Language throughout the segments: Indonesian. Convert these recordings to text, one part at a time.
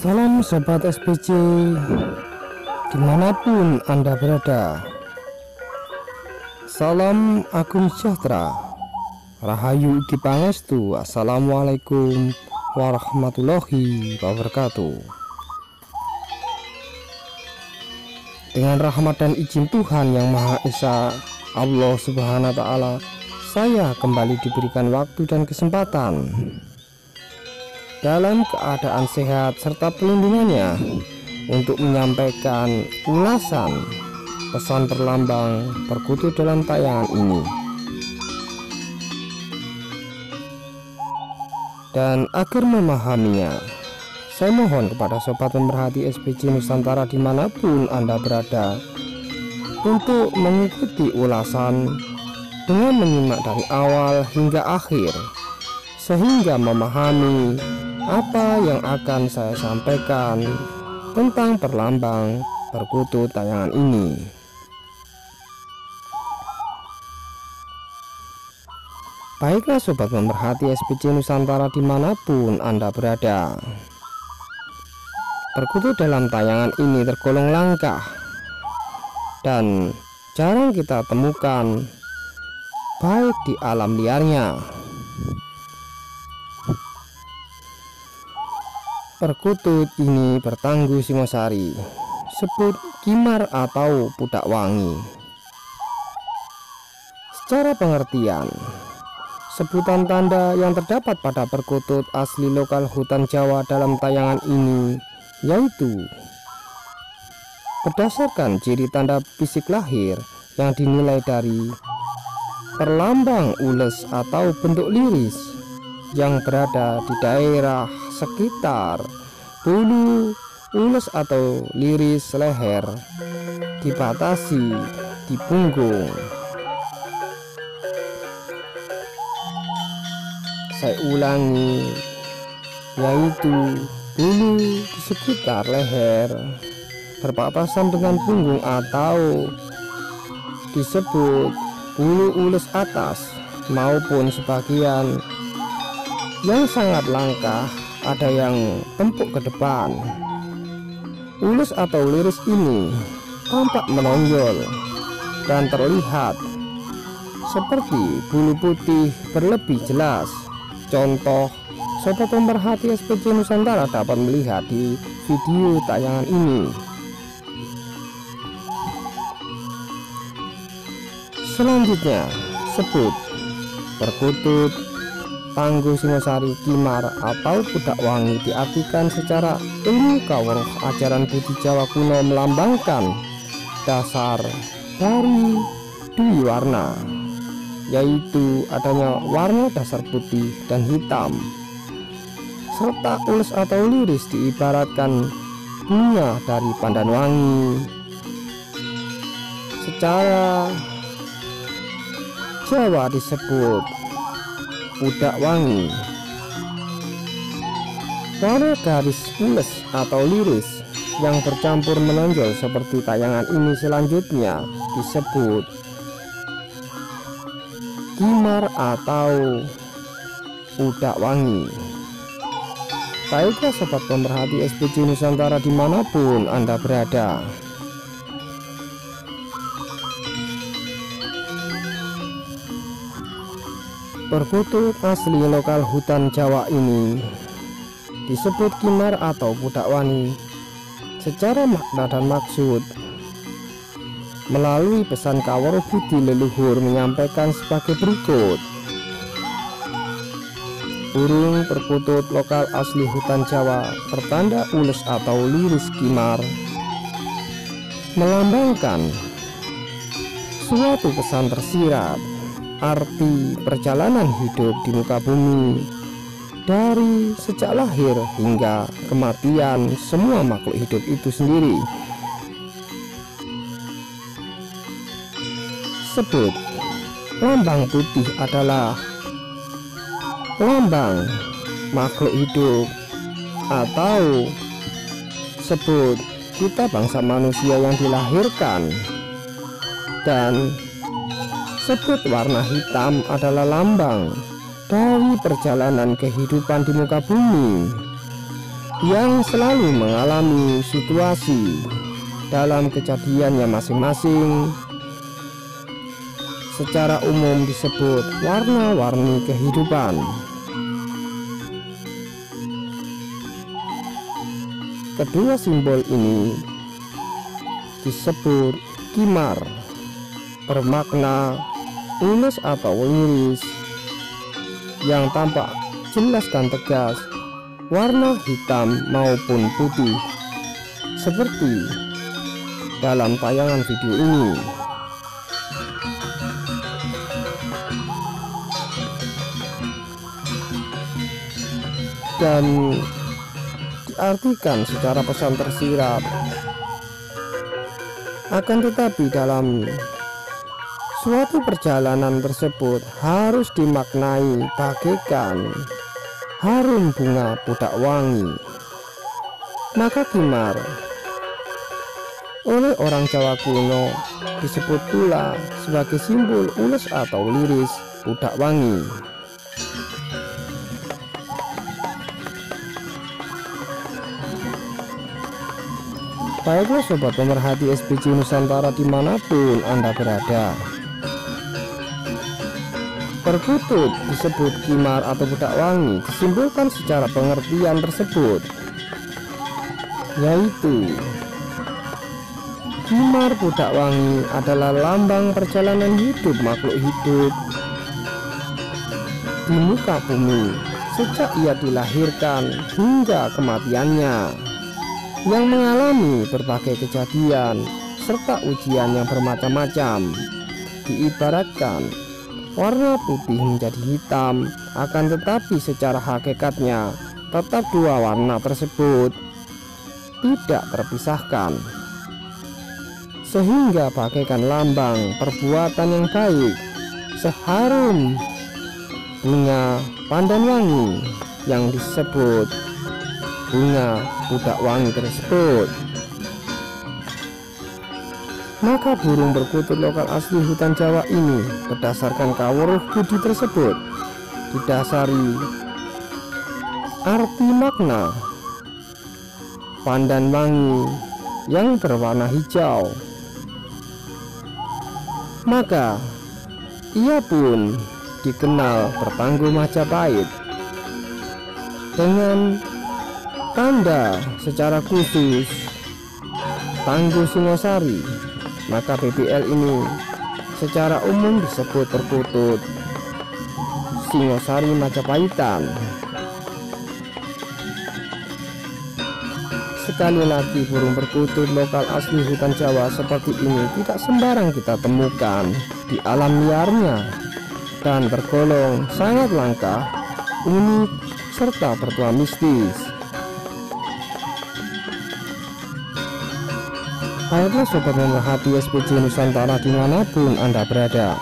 Salam Sobat SPC dimanapun Anda berada. Salam Agung Sejahtera, Rahayu Ugi Pangestu. Assalamualaikum warahmatullahi wabarakatuh. Dengan rahmat dan izin Tuhan Yang Maha Esa, Allah Subhanahu wa Ta'ala, saya kembali diberikan waktu dan kesempatan dalam keadaan sehat serta pelindungannya untuk menyampaikan ulasan pesan perlambang perkutu dalam tayangan ini. Dan agar memahaminya, saya mohon kepada sobat pemerhati SPC Nusantara dimanapun Anda berada untuk mengikuti ulasan dengan menyimak dari awal hingga akhir, sehingga memahami apa yang akan saya sampaikan tentang perlambang perkutu tayangan ini. Baiklah sobat pemerhati SPC Nusantara dimanapun Anda berada, perkutu dalam tayangan ini tergolong langka dan jarang kita temukan, baik di alam liarnya. Perkutut ini bertangguh Singosari, sebut Kimar atau Pudak Wangi. Secara pengertian, sebutan tanda yang terdapat pada perkutut asli lokal hutan Jawa dalam tayangan ini yaitu berdasarkan ciri tanda fisik lahir yang dinilai dari perlambang ules atau bentuk liris yang berada di daerah sekitar bulu ules atau liris leher, dibatasi di punggung. Saya ulangi, yaitu bulu di sekitar leher berbatasan dengan punggung atau disebut bulu ules atas, maupun sebagian yang sangat langka ada yang tempuk ke depan. Ules atau liris ini tampak menonjol dan terlihat seperti bulu putih berlebih jelas. Contoh, sobat pemerhati SPC Nusantara dapat melihat di video tayangan ini. Selanjutnya, sebut perkutut tangguh Singosari Kimar atau Pudak Wangi diartikan secara ilmu kawruh ajaran budi Jawa kuno melambangkan dasar dari dwi warna, yaitu adanya warna dasar putih dan hitam, serta ules atau liris diibaratkan bunga dari pandan wangi. Secara Jawa disebut Pudak Wangi. Warna garis ules atau liris yang bercampur menonjol seperti tayangan ini selanjutnya disebut Kimar atau Pudak Wangi. Baiklah sobat pemerhati SPC Nusantara dimanapun Anda berada, perkutut asli lokal hutan Jawa ini disebut Kimar atau Pudak Wangi secara makna dan maksud. Melalui pesan kawruh budi leluhur menyampaikan sebagai berikut. Burung perkutut lokal asli hutan Jawa bertanda ules atau liris kimar melambangkan suatu pesan tersirat arti perjalanan hidup di muka bumi dari sejak lahir hingga kematian semua makhluk hidup itu sendiri. Sebut lambang putih adalah lambang makhluk hidup, atau sebut kita bangsa manusia yang dilahirkan, dan sebut warna hitam adalah lambang dari perjalanan kehidupan di muka bumi yang selalu mengalami situasi dalam kejadiannya masing-masing. Secara umum disebut warna-warni kehidupan. Kedua simbol ini disebut kimar, bermakna ulus atau liris, yang tampak jelas dan tegas, warna hitam maupun putih, seperti dalam tayangan video ini. Dan diartikan secara pesan tersirat. Akan tetapi dalam suatu perjalanan tersebut harus dimaknai bagaikan harum bunga pudak wangi. Maka kimar oleh orang Jawa kuno disebut pula sebagai simbol ulus atau liris pudak wangi. Baiklah sobat pemerhati SPJ Nusantara dimanapun Anda berada, perkutut disebut kimar atau pudak wangi disimbolkan secara pengertian tersebut, yaitu kimar pudak wangi adalah lambang perjalanan hidup makhluk hidup di muka bumi sejak ia dilahirkan hingga kematiannya, yang mengalami berbagai kejadian serta ujian yang bermacam-macam. Diibaratkan warna putih menjadi hitam, akan tetapi secara hakikatnya tetap dua warna tersebut tidak terpisahkan, sehingga bagaikan lambang perbuatan yang baik, seharum bunga pandan wangi yang disebut bunga pudak wangi tersebut. Maka burung perkutut lokal asli hutan Jawa ini berdasarkan kawruh budi tersebut didasari arti makna pandan wangi yang berwarna hijau, maka ia pun dikenal bertangguh Majapahit dengan tanda secara khusus Tangguh Singosari. Maka BBL ini secara umum disebut perkutut Singosari Majapahitan. Sekali lagi, burung perkutut lokal asli hutan Jawa seperti ini tidak sembarang kita temukan di alam liarnya, dan tergolong sangat langka, unik, serta bertuah mistis. Baiklah sobat pemerhati SPJ Nusantara dimanapun Anda berada,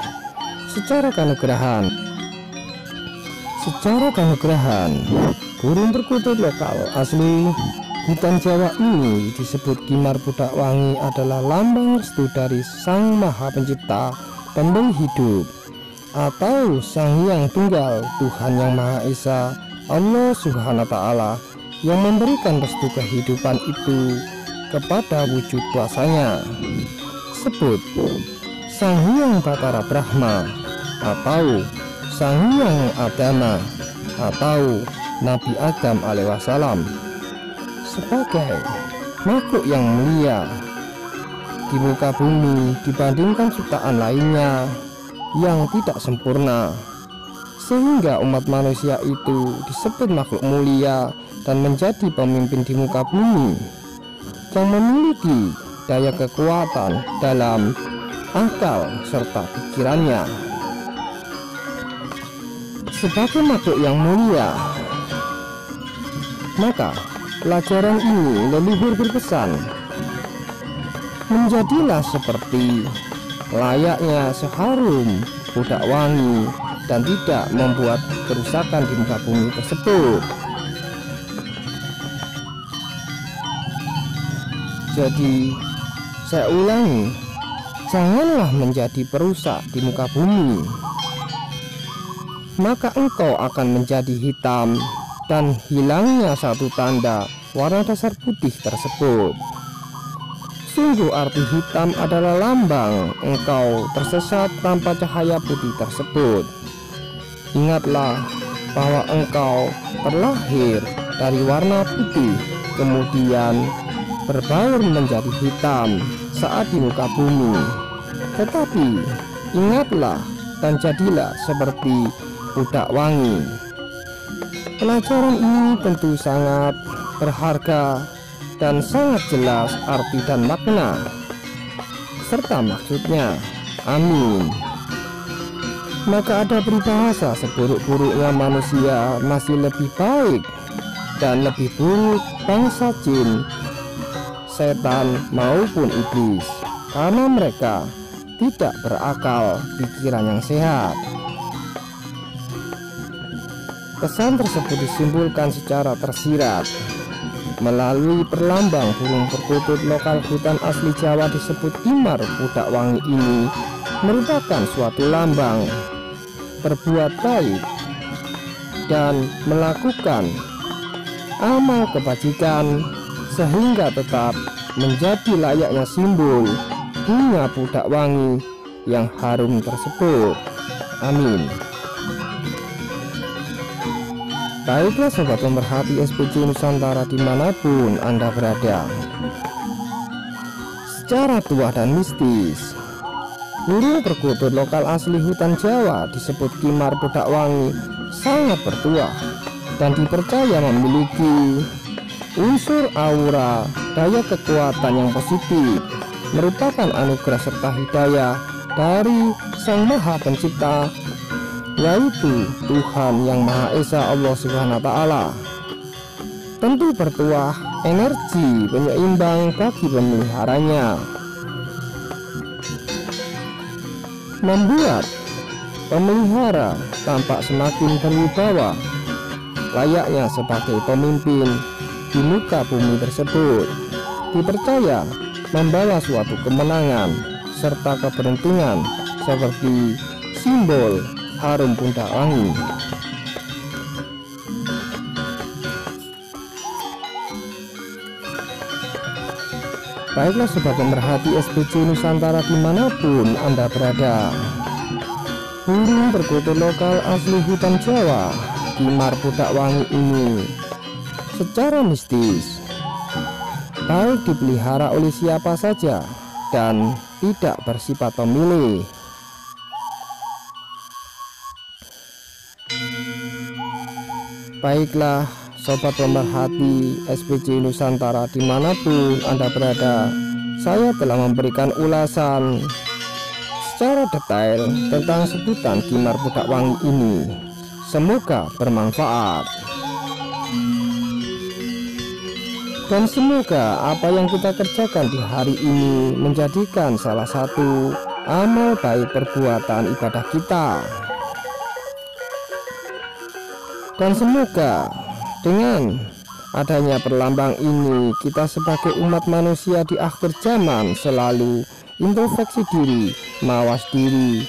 secara kanugerahan burung perkutut lokal asli hutan Jawa ini disebut kimar pudak wangi adalah lambang restu dari Sang Maha Pencipta Pemberi Hidup, atau Sang Hyang Tunggal Tuhan Yang Maha Esa, Allah Subhanahu wa Ta'ala, yang memberikan restu kehidupan itu kepada wujud kuasanya. Sebut Sang Hyang Batara Brahma, atau Sang Hyang Adama, atau Nabi Adam alaihissalam, sebagai makhluk yang mulia di muka bumi dibandingkan ciptaan lainnya yang tidak sempurna, sehingga umat manusia itu disebut makhluk mulia dan menjadi pemimpin di muka bumi yang memiliki daya kekuatan dalam akal serta pikirannya. Sebagai makhluk yang mulia, maka pelajaran ini leluhur berpesan, menjadilah seperti layaknya seharum pudak wangi dan tidak membuat kerusakan di muka bumi tersebut. Jadi saya ulangi, janganlah menjadi perusak di muka bumi, maka engkau akan menjadi hitam dan hilangnya satu tanda warna dasar putih tersebut. Sungguh arti hitam adalah lambang engkau tersesat tanpa cahaya putih tersebut. Ingatlah bahwa engkau terlahir dari warna putih, kemudian berbaur menjadi hitam saat di muka bumi. Tetapi ingatlah dan jadilah seperti pudak wangi. Pelajaran ini tentu sangat berharga dan sangat jelas arti dan makna serta maksudnya. Amin. Maka ada peribahasa, seburuk-buruknya manusia masih lebih baik dan lebih buruk bangsa jin, setan maupun iblis, karena mereka tidak berakal pikiran yang sehat. Pesan tersebut disimpulkan secara tersirat melalui perlambang burung perkutut lokal hutan asli Jawa disebut Kimar Pudak Wangi. Ini merupakan suatu lambang berbuat baik dan melakukan amal kebajikan sehingga tetap menjadi layaknya simbol bunga pudak wangi yang harum tersebut. Amin. Baiklah sobat pemerhati SPC Nusantara dimanapun Anda berada. Secara tuah dan mistis, burung perkutut lokal asli hutan Jawa disebut Kimar Pudak Wangi sangat bertuah dan dipercaya memiliki unsur aura, daya kekuatan yang positif, merupakan anugerah serta hidayah dari Sang Maha Pencipta, yaitu Tuhan yang Maha Esa, Allah Subhanahu wa Ta'ala. Tentu bertuah energi penyeimbang bagi pemeliharanya, membuat pemelihara tampak semakin berwibawa, layaknya sebagai pemimpin di muka bumi tersebut. Dipercaya membawa suatu kemenangan serta keberuntungan seperti simbol harum pudak wangi. Baiklah sobat pemerhati SPC Nusantara dimanapun Anda berada, burung perkutut lokal asli hutan Jawa Kimar Pudak Wangi ini secara mistis baik dipelihara oleh siapa saja dan tidak bersifat pemilih. Baiklah sobat pemerhati SPC Nusantara dimanapun Anda berada, saya telah memberikan ulasan secara detail tentang sebutan Kimar Pudak Wangi ini. Semoga bermanfaat dan semoga apa yang kita kerjakan di hari ini menjadikan salah satu amal baik perbuatan ibadah kita. Dan semoga dengan adanya perlambang ini, kita sebagai umat manusia di akhir zaman selalu introspeksi diri, mawas diri,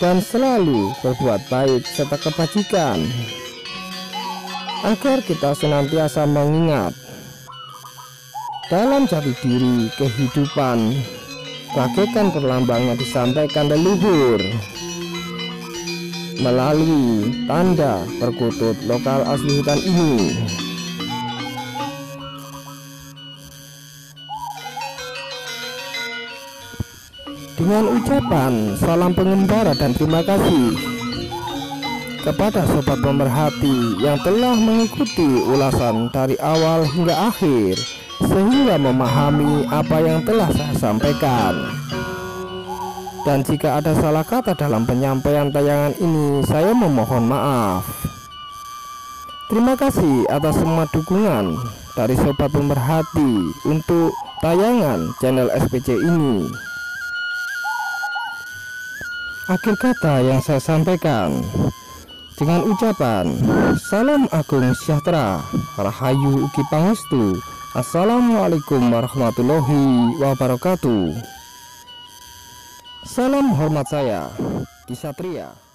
dan selalu berbuat baik serta kebajikan, agar kita senantiasa mengingat dalam jati diri kehidupan bagaikan perlambang yang disampaikan leluhur melalui tanda perkutut lokal asli hutan ini. Dengan ucapan salam pengembara dan terima kasih kepada sobat pemerhati yang telah mengikuti ulasan dari awal hingga akhir sehingga memahami apa yang telah saya sampaikan. Dan jika ada salah kata dalam penyampaian tayangan ini, saya memohon maaf. Terima kasih atas semua dukungan dari sobat pemerhati untuk tayangan channel SPC ini. akhir kata yang saya sampaikan dengan ucapan salam agung sejahtera, rahayu ugi pangestu. Assalamualaikum warahmatullahi wabarakatuh. Salam hormat saya, Kisatria.